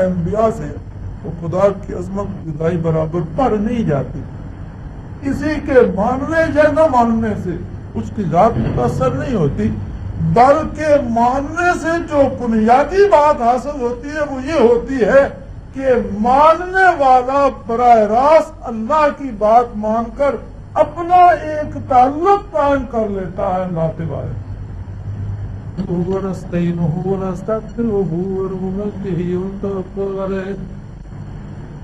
انبیاء سے وہ خدا کی عظمت جدائی برابر پر نہیں جاتی. کسی کے ماننے یا نہ ماننے سے اس کی ذات متاثر نہیں ہوتی، بلکہ ماننے سے جو بنیادی بات حاصل ہوتی ہے وہ یہ ہوتی ہے کہ ماننے والا براہ راست اللہ کی بات مان کر اپنا ایک تعلق قائم کر لیتا ہے اللہ کے بارے میں. ونستعينه ونستغفره ونمجده ونتوكل عليه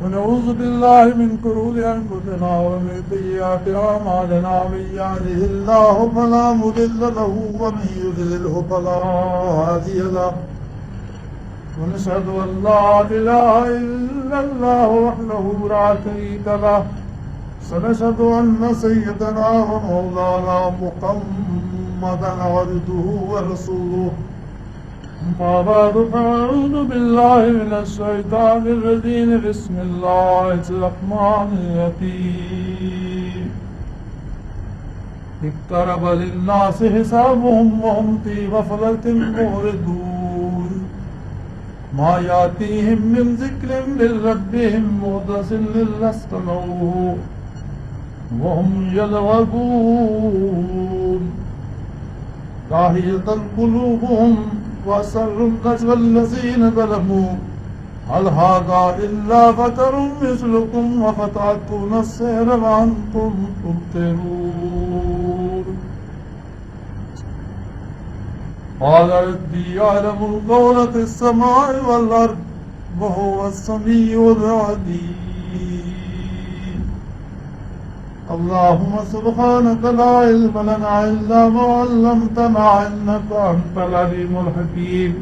ونعوذ بالله من شرور أنفسنا ومن سيئات أعمالنا من يهده الله فلا مضل له ومن يضلله فلا هادي له ونشهد أن لا إله إلا الله وحده لا شريك له ونشهد أن سيدنا ومولانا محمدا عبده ورسوله. أما بعد فأعوذ بالله من الشيطان الرجيم. بسم الله الرحمن الرحيم. اقترب للناس حسابهم وهم في غفلة معرضون ما يأتيهم من ذكر من ربهم محدث إلا استمعوه وهم يلعبون لاهية قلوبهم وأسروا النجوى الذين ظلموا هل هذا إلا بشر مثلكم أفتأتون السحر وأنتم تبصرون قال ربي يعلم القول في السماء والأرض وهو السميع العليم. اللهم سبحانك لا علم لنا إلا ما علمتنا إنك أنت العليم الحكيم.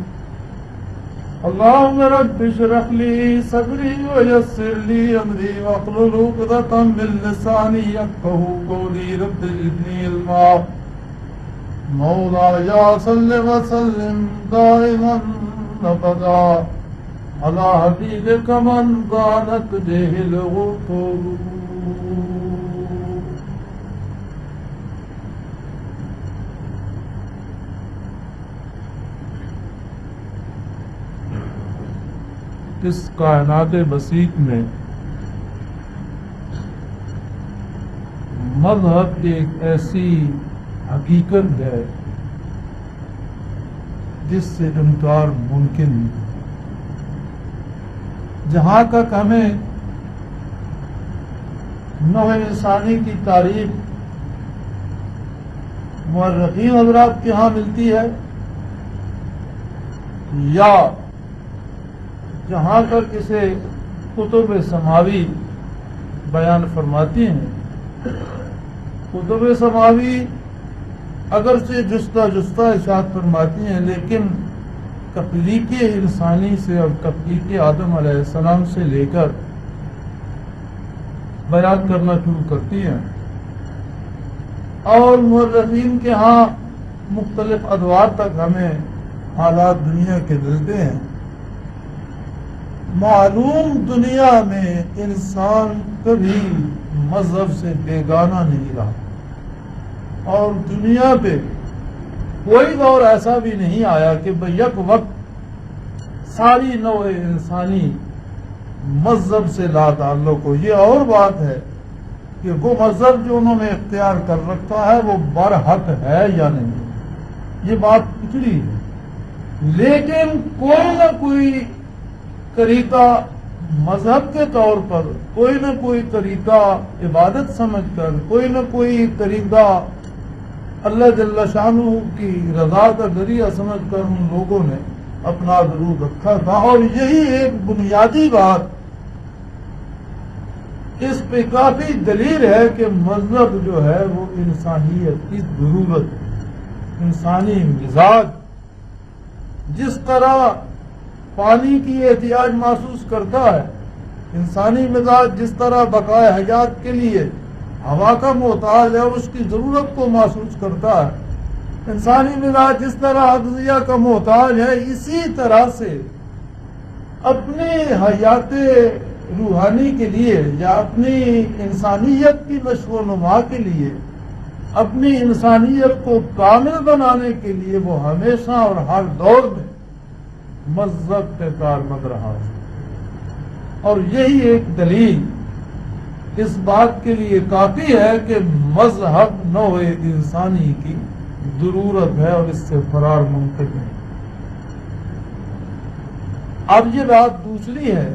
اللهم رب اشرح لي صدري ويسر لي أمري واحلل عقدة من لساني يفقهوا قولي. رب زدني علما. مولاي صل وسلم دائما أبدا على حبيبك من ضانت به العقول. اس کائنات بسیط میں مذہب ایک ایسی حقیقت ہے جس سے انکار ممکن نہیں. جہاں تک ہمیں نوع انسانی کی تعریف مورخین حضرات کے ہاں ملتی ہے یا جہاں تک اسے کتب سماوی بیان فرماتی ہیں. کتب سماوی اگرچہ جستہ ارشاد فرماتی ہیں لیکن تخلیق انسانی سے اور تخلیق آدم علیہ السلام سے لے کر بیان کرنا شروع کرتی ہیں. اور مورخین کے ہاں مختلف ادوار تک ہمیں حالات دنیا کے ملتے ہیں. معلوم دنیا میں انسان کبھی مذہب سے بیگانہ نہیں رہا اور دنیا پہ کوئی دور ایسا بھی نہیں آیا کہ یک وقت ساری نوع انسانی مذہب سے لا تعلق ہو. یہ اور بات ہے کہ وہ مذہب جو انہوں نے اختیار کر رکھا ہے وہ برحق ہے یا نہیں، یہ بات پچھلی ہے. لیکن کوئی نہ کوئی طریقہ مذہب کے طور پر، کوئی نہ کوئی طریقہ عبادت سمجھ کر، کوئی نہ کوئی طریقہ اللہ جل شانہ کی رضا کا ذریعہ سمجھ کر ان لوگوں نے اپنا ضرور رکھا تھا. اور یہی ایک بنیادی بات اس پہ کافی دلیل ہے کہ مذہب جو ہے وہ انسانیت کی ضرورت، انسانی مزاج جس طرح پانی کی احتیاج محسوس کرتا ہے، انسانی مزاج جس طرح بقائے حیات کے لیے ہوا کا محتاج ہے، اس کی ضرورت کو محسوس کرتا ہے، انسانی مزاج جس طرح اغذیہ کا محتاج ہے، اسی طرح سے اپنی حیات روحانی کے لیے یا اپنی انسانیت کی نشو و نما کے لیے، اپنی انسانیت کو کامل بنانے کے لیے وہ ہمیشہ اور ہر دور میں مذہب کے کارمند رہا ہے. اور یہی ایک دلیل اس بات کے لیے کافی ہے کہ مذہب نوع انسانی کی ضرورت ہے اور اس سے فرار ممکن ہے۔ اب یہ بات دوسری ہے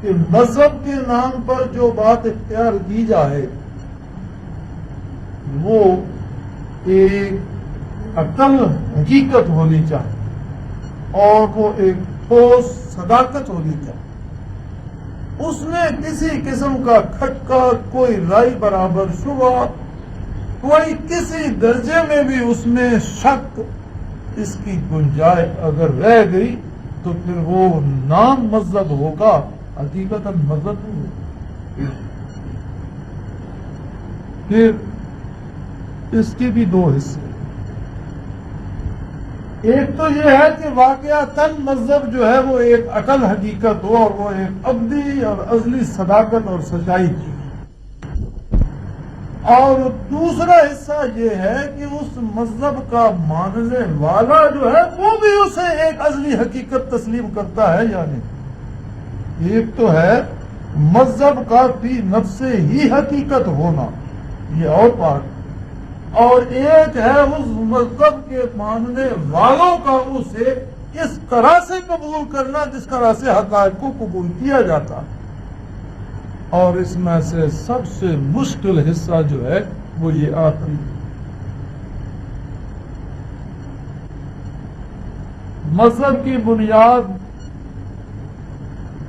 کہ مذہب کے نام پر جو بات اختیار کی جائے وہ ایک عقل حقیقت ہونی چاہیے اور وہ ایک ٹھوس صداقت ہونی چاہیے، اس میں کسی قسم کا کھٹکا، کوئی رائی برابر شبہ، کوئی کسی درجے میں بھی اس میں شک اس کی گنجائش اگر رہ گئی تو پھر وہ نام مذہب ہوگا، حقیقت مذہب نہیں ہوگا۔ پھر اس کے بھی دو حصے، ایک تو یہ ہے کہ واقعتاً مذہب جو ہے وہ ایک عقل حقیقت ہو اور وہ ایک ابدی اور ازلی صداقت اور سچائی کی، اور دوسرا حصہ یہ ہے کہ اس مذہب کا ماننے والا جو ہے وہ بھی اسے ایک ازلی حقیقت تسلیم کرتا ہے یا نہیں۔ ایک تو ہے مذہب کا فی نفس ہی حقیقت ہونا، یہ اور بات، اور ایک ہے اس مذہب کے ماننے والوں کا اسے اس طرح سے قبول کرنا جس طرح سے حقائق کو قبول کیا جاتا، اور اس میں سے سب سے مشکل حصہ جو ہے وہ یہ آخری۔ مذہب کی بنیاد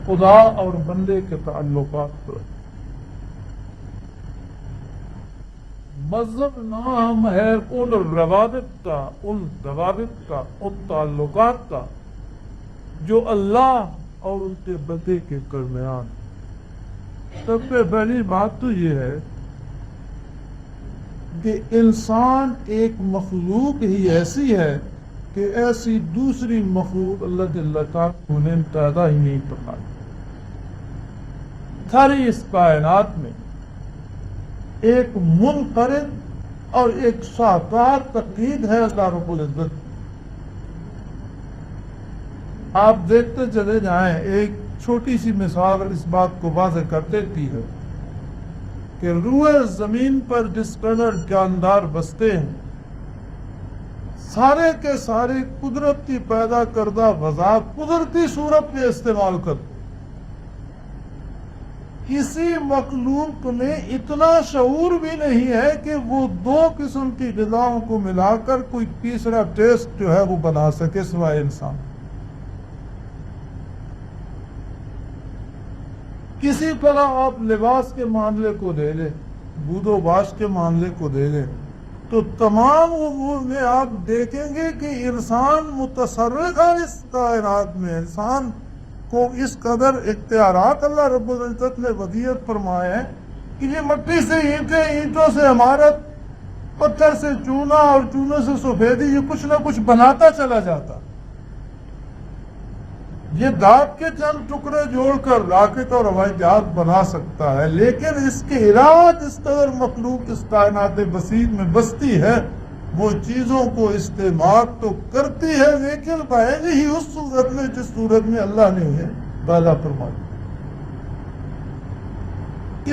خدا اور بندے کے تعلقات پر، مذہب نام ہے ان روابط کا، ان ضوابط کا، ان تعلقات کا جو اللہ اور ان کے بندے کے درمیان۔ سب سے پہلی بات تو یہ ہے کہ انسان ایک مخلوق ہی ایسی ہے کہ ایسی دوسری مخلوق اللہ جل تعالیٰ انہیں پیدا ہی نہیں پکائی۔ ساری اس کائنات میں ایک منفرد اور ایک شاہکار تقلید ہے اللہ رب العزت۔ آپ دیکھتے چلے جائیں، ایک چھوٹی سی مثال اس بات کو واضح کر دیتی ہے کہ روئے زمین پر جس قدر جاندار بستے ہیں، سارے کے سارے قدرت کی پیدا کردہ وضاحت قدرتی صورت میں استعمال کرتے، کسی مخلوق میں اتنا شعور بھی نہیں ہے کہ وہ دو قسم کی غذاؤں کو ملا کر کوئی تیسرا ٹیسٹ جو ہے وہ بنا سکے سوائے انسان۔ کسی طرح آپ لباس کے معاملے کو دے لیں، بود و باش کے معاملے کو دے لیں، تو تمام امور میں آپ دیکھیں گے کہ انسان متصرف ہے اس کائنات میں، انسان کو اس قدر اختیارات اللہ رب العزت نے ودیعت فرمائے ہیں کہ یہ مٹی سے اینٹیں، اینٹوں سے عمارت، پتھر سے چونا اور چونے سے سفیدی، یہ کچھ نہ کچھ بناتا چلا جاتا۔ یہ دھات کے چند ٹکڑے جوڑ کر راکٹ اور ہوائی جہاز بنا سکتا ہے، لیکن اس کے علاوہ جس قدر مخلوق اس کائنات وسیع میں بستی ہے وہ چیزوں کو استعمال تو کرتی ہے لیکن پائے گی ہی اس صورت میں جس صورت میں اللہ نے انہیں پیدا فرمایا۔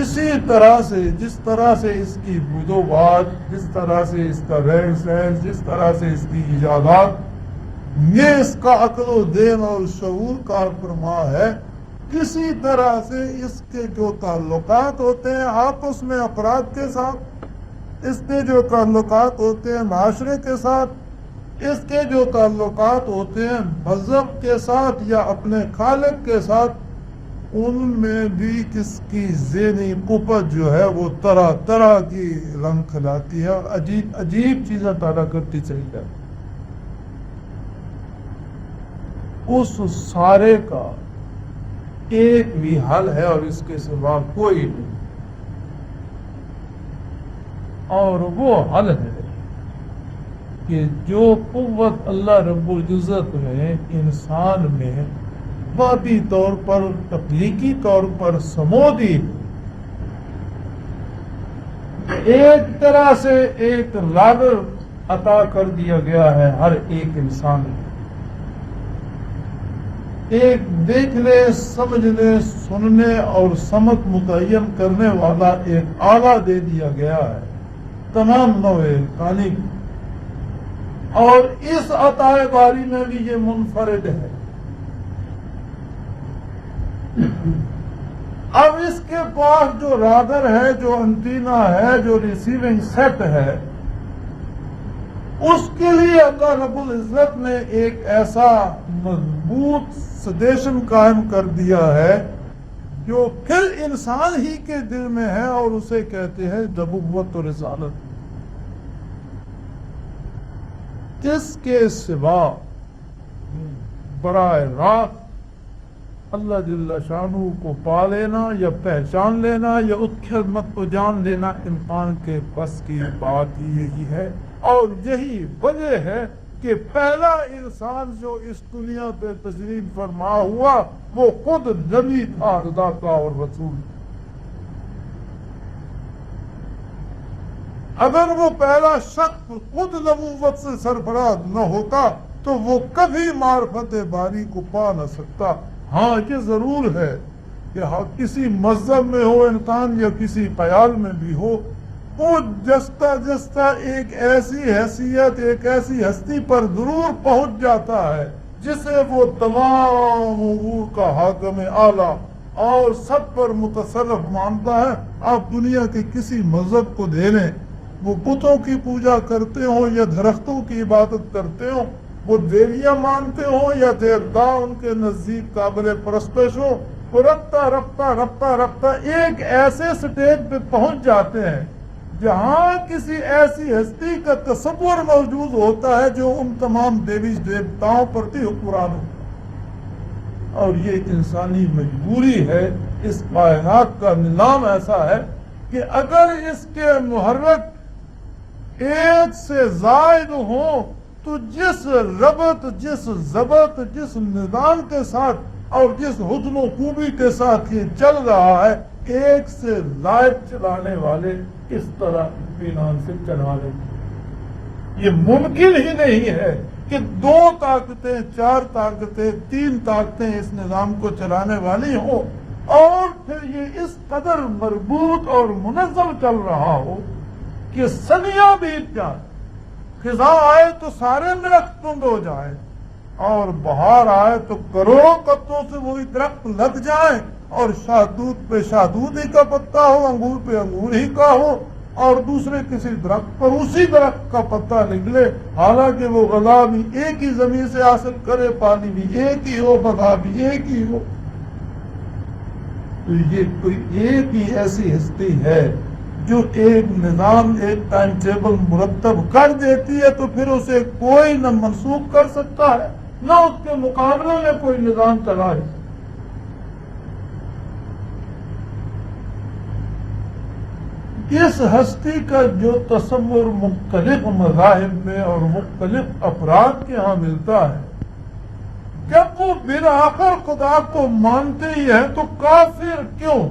اسی طرح سے جس طرح سے اس کی بود و بات، جس طرح سے اس کا رہن سہن، جس طرح سے اس کی ایجادات یہ اس کا عقل و دین اور شعور کار فرما ہے، کسی طرح سے اس کے جو تعلقات ہوتے ہیں آپس میں افراد کے ساتھ، اس کے جو تعلقات ہوتے ہیں معاشرے کے ساتھ، اس کے جو تعلقات ہوتے ہیں مذہب کے ساتھ یا اپنے خالق کے ساتھ، ان میں بھی اس کی ذہنی قوت جو ہے وہ طرح طرح کی رنگ کھلاتی ہے اور عجیب عجیب چیزیں پیدا کرتی چلی جاتی۔ اس سارے کا ایک بھی حل ہے اور اس کے سوا کوئی نہیں، اور وہ حل ہے کہ جو قوت اللہ رب العزت نے انسان میں ذاتی طور پر، تخلیقی طور پر سمو دی، ایک طرح سے ایک لاگر عطا کر دیا گیا ہے ہر ایک انسان میں۔ ایک دیکھنے سمجھنے سننے اور سمت متعین کرنے والا ایک آلہ دے دیا گیا ہے تمام نوع کانی، اور اس عطائے باری میں بھی یہ منفرد ہے۔ اب اس کے پاس جو رادر ہے، جو انٹینا ہے، جو ریسیونگ سیٹ ہے، اس کے لیے اللہ رب العزت نے ایک ایسا مضبوط سڈیشن قائم کر دیا ہے جو پھر انسان ہی کے دل میں ہے، اور اسے کہتے ہیں نبوت و رسالت، جس کے سوا براہ راست اللہ جل شانہ کو پا لینا یا پہچان لینا یا اس کی خدمت کو جان لینا انسان کے بس کی بات ہی یہی ہے۔ اور یہی وجہ ہے کہ پہلا انسان جو اس دنیا پہ تشریف فرما ہوا وہ خود نبی تھا، خدا کا اور رسول۔ اگر وہ پہلا شخص خود نبوت سے سرفراز نہ ہوتا تو وہ کبھی معرفت باری کو پا نہ سکتا۔ ہاں یہ ضرور ہے کہ کسی مذہب میں ہو انسان یا کسی خیال میں بھی ہو، وہ جستا جستا ایک ایسی حیثیت، ایک ایسی ہستی پر ضرور پہنچ جاتا ہے جسے وہ تمام امور کا حاکم اعلیٰ اور سب پر متصرف مانتا ہے۔ آپ دنیا کے کسی مذہب کو دے لیں، وہ بتوں کی پوجا کرتے ہوں یا درختوں کی عبادت کرتے ہوں، وہ دیویاں مانتے ہوں یا دیوتا ان کے نزدیک قابل پرستش ہو، وہ رفتہ ایک ایسے سٹیج پہ پہنچ جاتے ہیں جہاں کسی ایسی ہستی کا تصور موجود ہوتا ہے جو ان تمام دیوی دیوتاؤں پر بھی حکمران ہو۔ اور یہ انسانی مجبوری ہے، اس کائنات کا نظام ایسا ہے کہ اگر اس کے محرک ایک سے زائد ہوں تو جس ربط، جس ضبط، جس نظام کے ساتھ اور جس حسن و خوبی کے ساتھ یہ چل رہا ہے، ایک سے زائد چلانے والے اس طرح اطمینان سے چلا لیں۔ یہ ممکن ہی نہیں ہے کہ 2 طاقتیں، 4 طاقتیں، 3 طاقتیں اس نظام کو چلانے والی ہوں اور پھر یہ اس قدر مربوط اور منظم چل رہا ہو کہ صدیاں بیت جائیں، خزاں آئے تو سارے درخت تند ہو جائیں، اور بہار آئے تو کروڑوں پتوں سے وہی درخت لگ جائیں، اور شاہدود پہ شاہدود ہی کا پتا ہو، انگور پہ انگور ہی کا ہو، اور دوسرے کسی درخت پر اسی درخت کا پتا نکلے، حالانکہ وہ غذا بھی ایک ہی زمین سے حاصل کرے، پانی بھی ایک ہی ہو، بغا بھی ایک ہی ہو۔ تو یہ کوئی ایک ہی ایسی ہستی ہے جو ایک نظام، ایک ٹائم ٹیبل مرتب کر دیتی ہے، تو پھر اسے کوئی نہ منسوخ کر سکتا ہے نہ اس کے مقابلے میں کوئی نظام چلائے۔ اس ہستی کا جو تصور مختلف مذاہب میں اور مختلف افراد کے ہاں ملتا ہے، جب وہ بالآخر خدا کو مانتے ہی ہیں تو کافر کیوں؟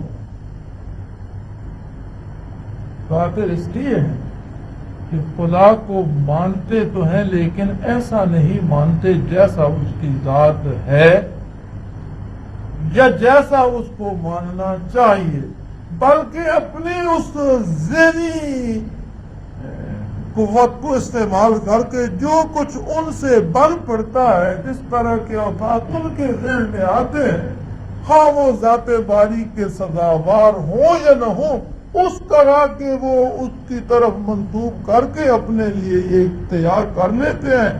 کافر اس لیے ہیں کہ خدا کو مانتے تو ہیں لیکن ایسا نہیں مانتے جیسا اس کی ذات ہے یا جیسا اس کو ماننا چاہیے، بلکہ اپنی اس ذہنی قوت کو استعمال کر کے جو کچھ ان سے بن پڑتا ہے، جس طرح کے اوقات ان کے ذہن میں آتے ہیں، خواہ وہ ذات باری کے سزاوار ہوں یا نہ ہوں، اس طرح کے وہ اس کی طرف منسوب کر کے اپنے لیے ایک تیار کر لیتے ہیں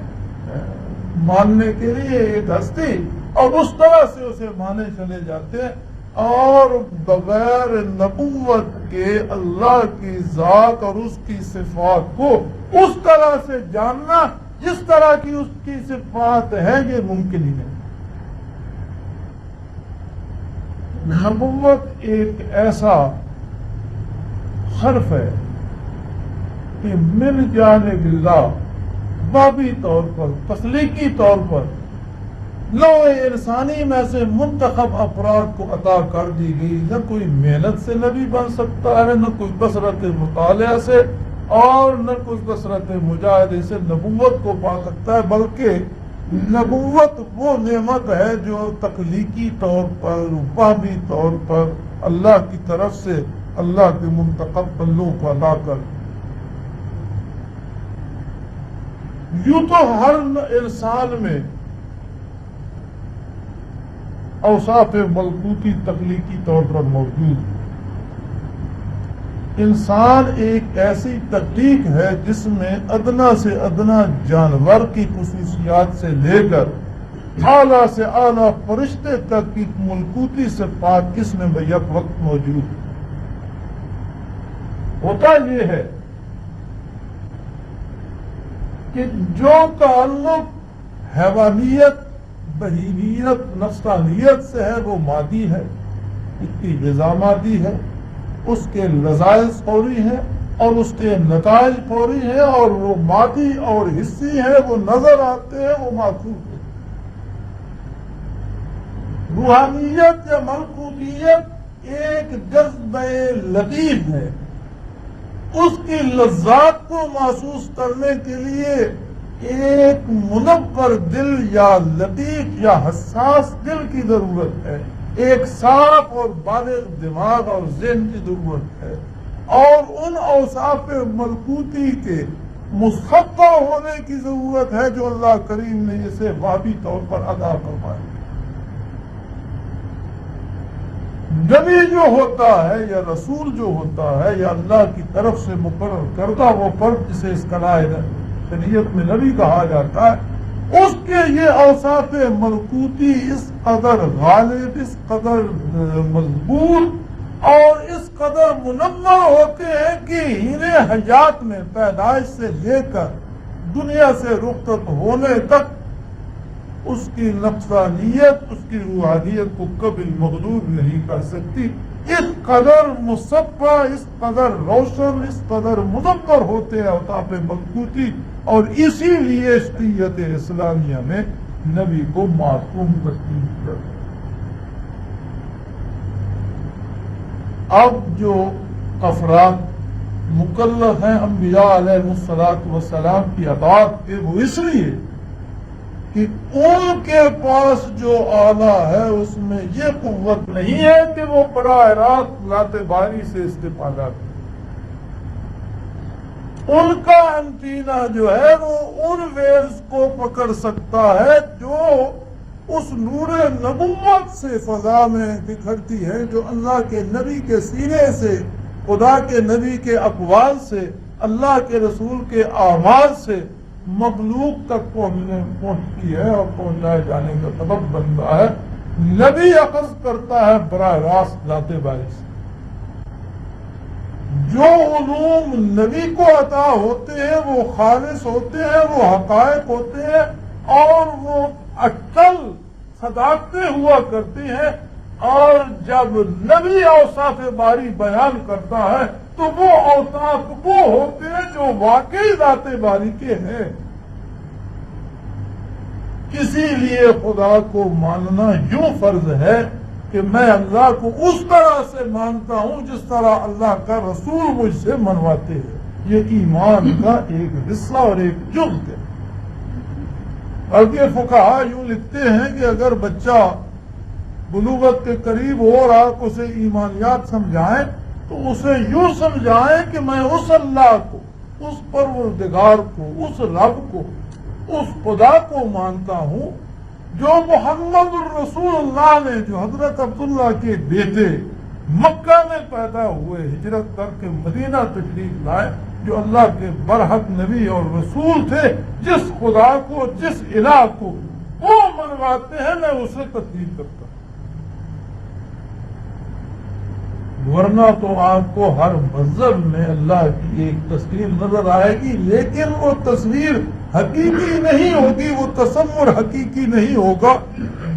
ماننے کے لیے ایک ہستی، اور اس طرح سے اسے مانے چلے جاتے ہیں، اور بغیر نبوت کے اللہ کی ذات اور اس کی صفات کو اس طرح سے جاننا جس طرح کی اس کی صفات ہے، یہ ممکن ہی نہیں۔ نبوت ایک ایسا حرف ہے کہ من جانب اللہ بابی طور پر، تخلیقی طور پر نوع انسانی میں سے منتخب افراد کو عطا کر دی گئی۔ نہ کوئی محنت سے نبی بن سکتا ہے، نہ کوئی کثرت مطالعہ سے، اور نہ کوئی کثرت مجاہدے سے نبوت کو پا سکتا ہے، بلکہ نبوت وہ نعمت ہے جو تخلیقی طور پر فہمی طور پر اللہ کی طرف سے اللہ کے منتخب بندوں کو عطا کر. یوں تو ہر انسان میں اوصاف ملکوتی تخلیقی طور پر موجود ہے. انسان ایک ایسی تخلیق ہے جس میں ادنا سے ادنا جانور کی خصوصیات سے لے کر اعلیٰ سے اعلیٰ فرشتے تک کی ملکوتی سے پاک اس میں بیک وقت موجود ہے. ہوتا یہ ہے کہ جو تعلق حیوانیت بہیمیت نفسانیت سے ہے وہ مادی ہے، اس کی غذا مادی ہے، اس کے لذائذ فوری ہیں اور اس کے نتائج فوری ہیں، اور وہ مادی اور حصی ہیں، وہ نظر آتے ہیں، وہ محسوس ہیں. روحانیت یا ملکوتیت ایک جذبہ لطیف ہے. اس کی لذات کو محسوس کرنے کے لیے ایک منور دل یا لطیف یا حساس دل کی ضرورت ہے، ایک صاف اور بالغ دماغ اور ذہن کی ضرورت ہے، اور ان اوصاف ملکوتی کے مصفہ ہونے کی ضرورت ہے جو اللہ کریم نے اسے واقعی طور پر ادا فرمایا. نبی جو ہوتا ہے یا رسول جو ہوتا ہے یا اللہ کی طرف سے مقرر کردہ وہ فرد جسے اس قلائد شریعت میں نبی کہا جاتا ہے، اس کے یہ اوصاف ملکوتی اس قدر غالب، اس قدر مضبوط اور اس قدر منور ہوتے ہیں کہ ہین حیات میں پیدائش سے لے کر دنیا سے رخصت ہونے تک اس کی نفسانیت، اس کی روحانیت کو کبھی مغلوب نہیں کر سکتی. اس قدر مصفہ، اس قدر روشن، اس قدر منور ہوتے ہیں اوصاف ملکوتی، اور اسی لیے شریعت اسلامیہ میں نبی کو معصوم تسلیم کر. اب جو افراد مکلف ہیں انبیاء علیہ السلام کی اطاعت کے، وہ اس لیے کہ ان کے پاس جو آلہ ہے اس میں یہ قوت نہیں ہے کہ وہ براہ راست ذات باری سے استفادہ کرے. ان کا انٹینا جو ہے وہ ان ویوز کو پکڑ سکتا ہے جو اس نور نبوت سے فضا میں بکھرتی ہے، جو اللہ کے نبی کے سینے سے، خدا کے نبی کے اقوال سے، اللہ کے رسول کے اعمال سے مخلوق تک پہنچتی ہے اور پہنچائے جانے کا سبب بنتا ہے. نبی اخذ کرتا ہے براہ راست ذات باری سے. جو علوم نبی کو عطا ہوتے ہیں وہ خالص ہوتے ہیں، وہ حقائق ہوتے ہیں، اور وہ اٹل صداقتیں ہوا کرتے ہیں. اور جب نبی اوصاف باری بیان کرتا ہے تو وہ اوصاف وہ ہوتے ہیں جو واقعی ذات باری کے ہیں. اسی لیے خدا کو ماننا یوں فرض ہے کہ میں اللہ کو اس طرح سے مانتا ہوں جس طرح اللہ کا رسول مجھ سے منواتے ہیں. یہ ایمان کا ایک حصہ اور ایک جزء ہے. بلکہ فقہا یوں لکھتے ہیں کہ اگر بچہ بلوغت کے قریب ہو اور آپ اسے ایمانیات سمجھائیں تو اسے یوں سمجھائیں کہ میں اس اللہ کو، اس پروردگار کو، اس رب کو، اس خدا کو مانتا ہوں جو محمد الرسول اللہ نے، جو حضرت عبداللہ کے بیٹے مکہ میں پیدا ہوئے، ہجرت کر کے مدینہ تشریف لائے، جو اللہ کے برحق نبی اور رسول تھے، جس خدا کو، جس الہ کو وہ منواتے ہیں، میں اسے تسلیم کرتا ہوں. ورنہ تو آپ کو ہر مذہب میں اللہ کی ایک تصویر نظر آئے گی، لیکن وہ تصویر حقیقی نہیں ہوگی، وہ تصور حقیقی نہیں ہوگا،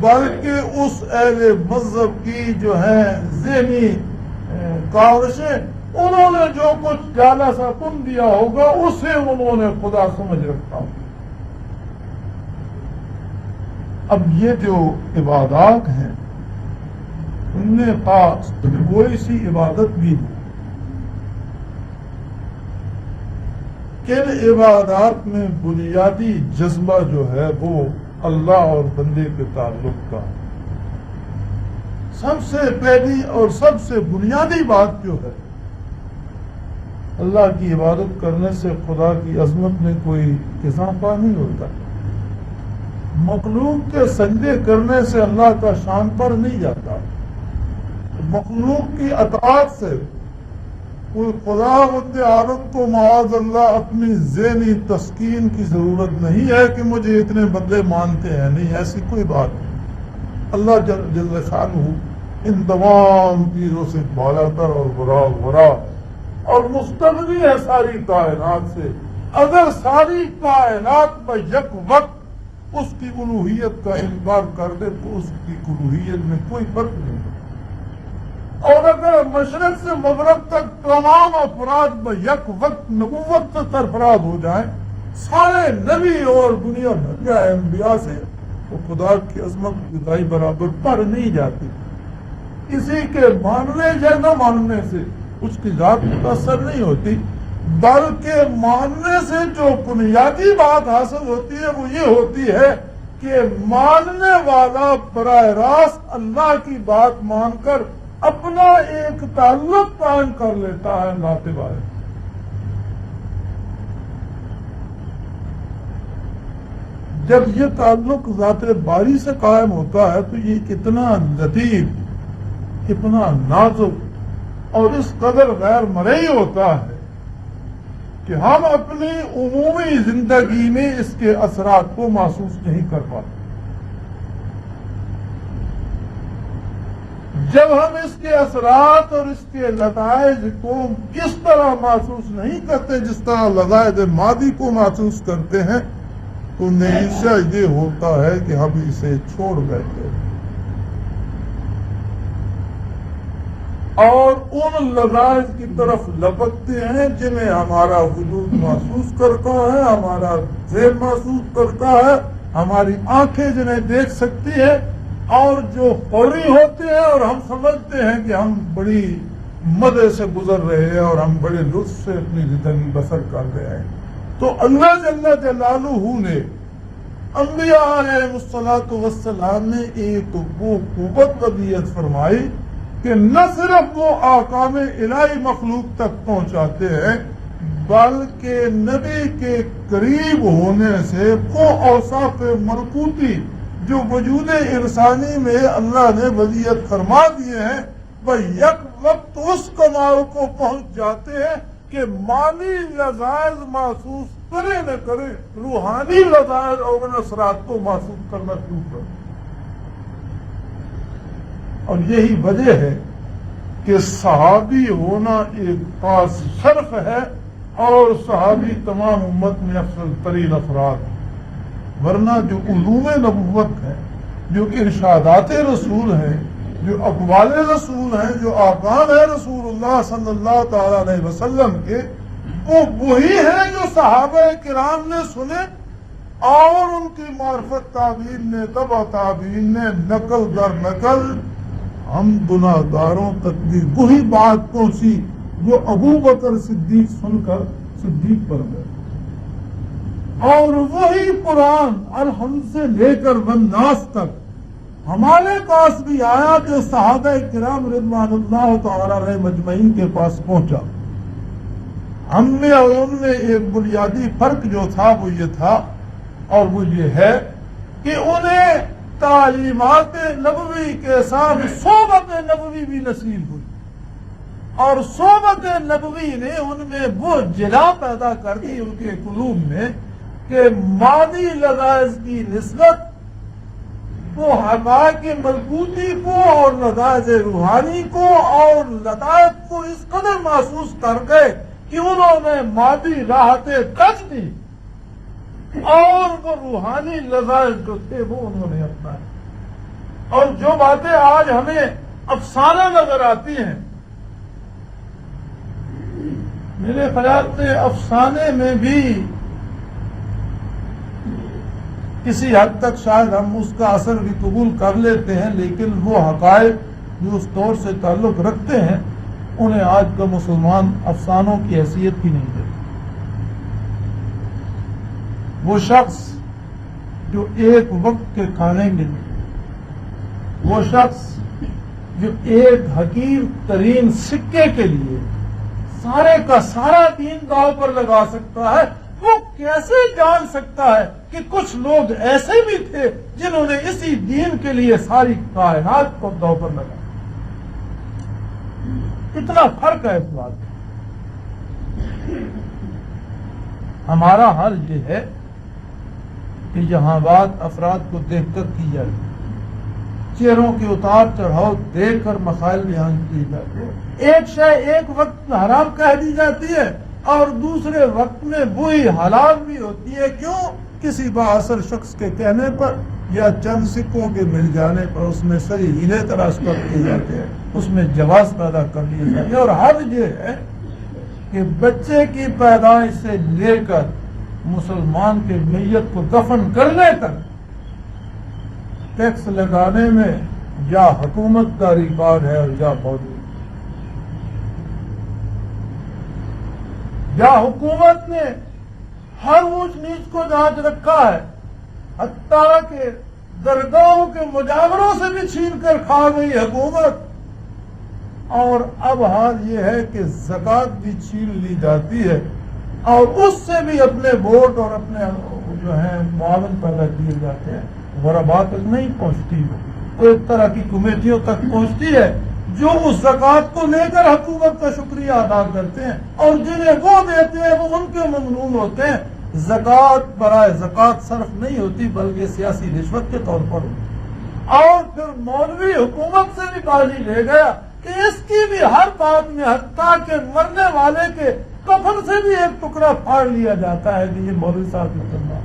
بلکہ اس اہل مذہب کی جو ہے ذہنی کاوشیں، انہوں نے جو کچھ جالا سا کن دیا ہوگا اسے انہوں نے خدا سمجھ رکھا ہوگا. اب یہ جو عبادات ہیں ان میں خاص کوئی سی عبادت بھی نہیں. کن عبادات میں بنیادی جذبہ جو ہے وہ اللہ اور بندے کے تعلق کا سب سے پہلی اور سب سے بنیادی بات جو ہے، اللہ کی عبادت کرنے سے خدا کی عظمت میں کوئی اضافہ نہیں ہوتا، مخلوق کے سجدے کرنے سے اللہ کا شان پر نہیں جاتا، مخلوق کی اطاعت سے کوئی خدا بند عالم کو معاذ اللہ اپنی ذہنی تسکین کی ضرورت نہیں ہے کہ مجھے اتنے بندے مانتے ہیں، نہیں، ایسی کوئی بات نہیں۔ اللہ جل شانہ ان تمام چیزوں سے بالا تر اور برا اور مستغنی ہے ساری کائنات سے۔ اگر ساری کائنات میں یک وقت اس کی الوہیت کا انکار کر دے تو اس کی الوہیت میں کوئی فرق نہیں، اور اگر مشرق سے مغرب تک تمام افراد میں یک وقت نبوت سے سرفراز ہو جائیں، سارے نبی اور دنیا بھر کے انبیاء سے، وہ خدا کی عظمت جدائی برابر پر نہیں جاتی۔ کسی کے ماننے یا نہ ماننے سے اس کی ذات متاثر نہیں ہوتی، بلکہ ماننے سے جو بنیادی بات حاصل ہوتی ہے وہ یہ ہوتی ہے کہ ماننے والا براہ راست اللہ کی بات مان کر اپنا ایک تعلق قائم کر لیتا ہے اللہ کے بارے۔ جب یہ تعلق ذات باری سے قائم ہوتا ہے تو یہ کتنا لطیف، کتنا نازک اور اس قدر غیر مرئی ہوتا ہے کہ ہم اپنی عمومی زندگی میں اس کے اثرات کو محسوس نہیں کر پاتے۔ جب ہم اس کے اثرات اور اس کے لذائذ کو اس طرح محسوس نہیں کرتے جس طرح لذائذ ماضی کو محسوس کرتے ہیں تو نتیجہ یہ ہوتا ہے کہ ہم اسے چھوڑ بیٹھتے ہیں اور ان لذائذ کی طرف لپکتے ہیں جنہیں ہمارا وجود محسوس کرتا ہے، ہمارا ذہن محسوس کرتا ہے، ہماری آنکھیں جنہیں دیکھ سکتی ہے، اور جو فوری ہوتے ہیں اور ہم سمجھتے ہیں کہ ہم بڑی مزے سے گزر رہے ہیں اور ہم بڑے لطف سے اپنی زندگی بسر کر رہے ہیں۔ تو اللہ جل جلالہ نے انبیاء علیہ السلام نے ایک وہ قوت ودیت فرمائی کہ نہ صرف وہ احکام الہی مخلوق تک پہنچاتے ہیں بلکہ نبی کے قریب ہونے سے وہ اوصاف ملکوتی جو وجود انسانی میں اللہ نے وضعیت فرما دیے ہیں وہ یک وقت اس کمال کو پہنچ جاتے ہیں کہ مالی لذائذ محسوس کرے نہ کرے، روحانی لذائذ اور اثرات کو محسوس کرنا شروع کرے۔ اور یہی وجہ ہے کہ صحابی ہونا ایک خاص شرف ہے اور صحابی تمام امت میں افضل ترین افراد ہیں، ورنہ جو علوم نبوت ہے، جو ارشادات رسول ہیں، جو اقوال رسول ہیں، جو احکام ہے رسول اللہ صلی اللہ تعالی علیہ وسلم کے، وہ وہی ہیں جو صحابہ کرام نے سنے اور ان کی معرفت تابعین نے، تبع تابعین نے نقل در نقل ہم گناہگاروں تک بھی وہی بات پہنچی جو ابو بکر صدیق سن کر صدیق پر گئے، اور وہی قرآن الحمد سے لے کر والناس تک ہمارے پاس بھی آیا جو صحابہ کرام رضوان اللہ تعالی علیہ مجمعین کے پاس پہنچا۔ ہم میں اور ان میں ایک بنیادی فرق جو تھا وہ یہ تھا، اور وہ یہ ہے کہ انہیں تعلیمات نبوی کے ساتھ صحبت نبوی بھی نصیب ہوئی، اور صحبت نبوی نے ان میں وہ جلا پیدا کر دی ان کے قلوب میں کہ مادی لذائذ کی نسبت وہ حقائق ملکوتی کو اور لذائذ روحانی کو اور لطائف کو اس قدر محسوس کر گئے کہ انہوں نے مادی راحتیں تج دی اور وہ روحانی لذائذ جو تھے وہ انہوں نے اپنائے۔ اور جو باتیں آج ہمیں افسانہ نظر آتی ہیں، میرے خیال سے افسانے میں بھی کسی حد تک شاید ہم اس کا اثر بھی قبول کر لیتے ہیں، لیکن وہ حقائق جو اس دور سے تعلق رکھتے ہیں انہیں آج کا مسلمان افسانوں کی حیثیت ہی نہیں دیتا۔ وہ شخص جو ایک وقت کے کھانے کے لیے، وہ شخص جو ایک حقیر ترین سکے کے لیے سارے کا سارا دین داؤ پر لگا سکتا ہے، وہ کیسے جان سکتا ہے کہ کچھ لوگ ایسے بھی تھے جنہوں نے اسی دین کے لیے ساری کائنات کو داؤ پر لگایا؟ اتنا فرق ہے اس بات میں۔ ہمارا حل یہ ہے کہ جہاں بات افراد کو دیکھ کر کی جائے، چہروں کے اتار چڑھاؤ دیکھ کر مسائل بیان کیے جاتے ہیں۔ ایک شے ایک وقت میں حرام کہہ دی جاتی ہے اور دوسرے وقت میں وہی حلال بھی ہوتی ہے۔ کیوں؟ کسی بااثر شخص کے کہنے پر یا چند سکوں کے مل جانے پر اس میں صحیح ہیلے تراش کر کیے جاتے ہیں، اس میں جواز پیدا کر لیے جاتے ہیں۔ اور حد یہ ہے کہ بچے کی پیدائش سے لے کر مسلمان کے میت کو دفن کرنے تک ٹیکس لگانے میں یا حکومت کا ریکارڈ ہے اور یا فوجی، یا حکومت نے ہر اونچ نیچ کو جانچ رکھا ہے، حتیٰ کہ درگاہوں کے مجاوروں سے بھی چھین کر کھا گئی حکومت۔ اور اب حال یہ ہے کہ زکوٰۃ بھی چھین لی جاتی ہے اور اس سے بھی اپنے ووٹ اور اپنے جو ہیں معاون پیدا کیے جاتے ہیں۔ غربا تک نہیں پہنچتی، وہ ایک طرح کی کمیٹیوں تک پہنچتی ہے جو اس زکوٰۃ کو لے کر حکومت کا شکریہ ادا کرتے ہیں، اور جنہیں وہ دیتے ہیں وہ ان کے ممنون ہوتے ہیں۔ زکوٰۃ برائے زکوٰۃ صرف نہیں ہوتی بلکہ سیاسی رشوت کے طور پر ہوتی۔ اور پھر مولوی حکومت سے بھی بازی لے گیا کہ اس کی بھی ہر بات میں، حتیٰ کہ مرنے والے کے کفن سے بھی ایک ٹکڑا پھاڑ لیا جاتا ہے کہ یہ مولوی صاحب کی کرنا۔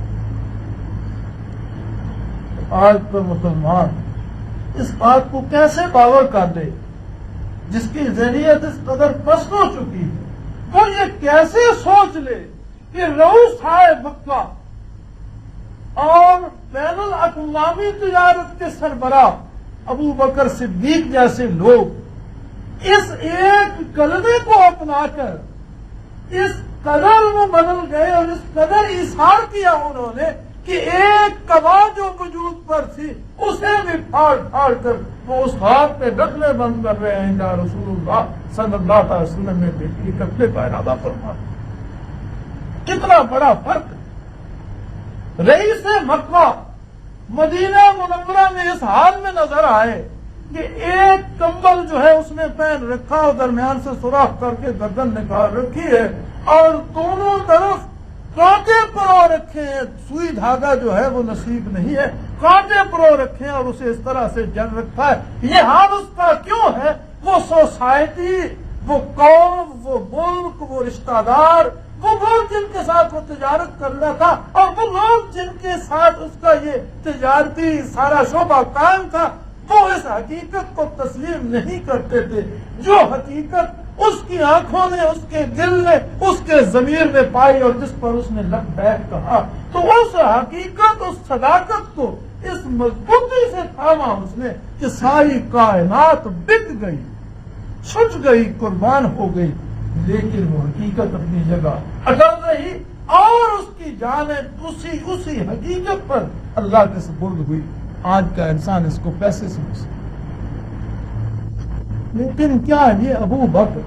آج تو مسلمان اس بات کو کیسے باور کر دے جس کی ذہنیت اس قدر پست ہو چکی ہے؟ وہ یہ کیسے سوچ لے کہ رؤوس مکہ اور بین الاقوامی تجارت کے سربراہ ابو بکر صدیق جیسے لوگ اس ایک کلمے کو اپنا کر اس قدر وہ بدل گئے اور اس قدر اظہار کیا انہوں نے کہ ایک قبا جو وجود پر تھی اسے بھی پھاڑ پھاڑ کر وہ اس ہاتھ پہ ڈکلے بند کر رہے ہیں یا رسول اللہ صلی اللہ علیہ وسلم نے بیٹی کرنے کا ارادہ فرما۔ کتنا بڑا فرق! رئیس مکہ مدینہ منورہ میں اس حال میں نظر آئے کہ ایک کمبل جو ہے اس نے پہن رکھا اور درمیان سے سوراخ کر کے گردن نکال رکھی ہے اور دونوں طرف کانٹے پرو رکھے ہیں، سوئی دھاگا جو ہے وہ نصیب نہیں ہے، کانٹے پرو رکھے ہیں اور اسے اس طرح سے جن رکھا ہے۔ یہ حال اس کا کیوں ہے؟ وہ سوسائٹی، وہ قوم، وہ ملک، وہ رشتہ دار، وہ لوگ جن کے ساتھ وہ تجارت کر رہا تھا اور وہ لوگ جن کے ساتھ اس کا یہ تجارتی سارا شعبہ قائم تھا، وہ اس حقیقت کو تسلیم نہیں کرتے تھے جو حقیقت اس کی آنکھوں نے، اس کے دل نے، اس کے ضمیر نے پائی اور جس پر اس نے لبیک کہا۔ تو اس حقیقت، اس صداقت کو اس مضبوطی سے تھاما اس نے کہ ساری کائنات بک گئی، چھٹ گئی، قربان ہو گئی، لیکن وہ حقیقت اپنی جگہ اٹل رہی اور اس کی جانب اسی حقیقت پر اللہ کے سپرد ہوئی۔ آج کا انسان اس کو پیسے سمجھتا، لیکن کیا یہ ابو بکر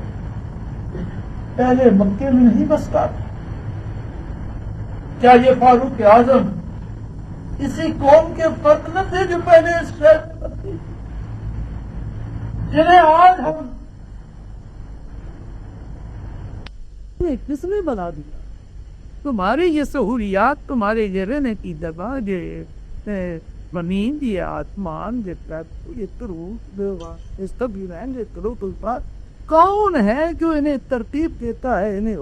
پہلے مکے میں نہیں بستا تھا؟ کیا یہ فاروق اعظم اسی قوم کے فرد نہ تھے جو پہلے اس شہر میں بستے، جنہیں آج ہم کس نے بنا دیا؟ تمہاری یہ سہولیات، تمہارے یہ رہنے کی جگہ، یہ زمین، یہ آسمان، یہ تروس اس طبی رہن، یہ کرو تو کون ہے جو انہیں ترتیب دیتا ہے، انہیں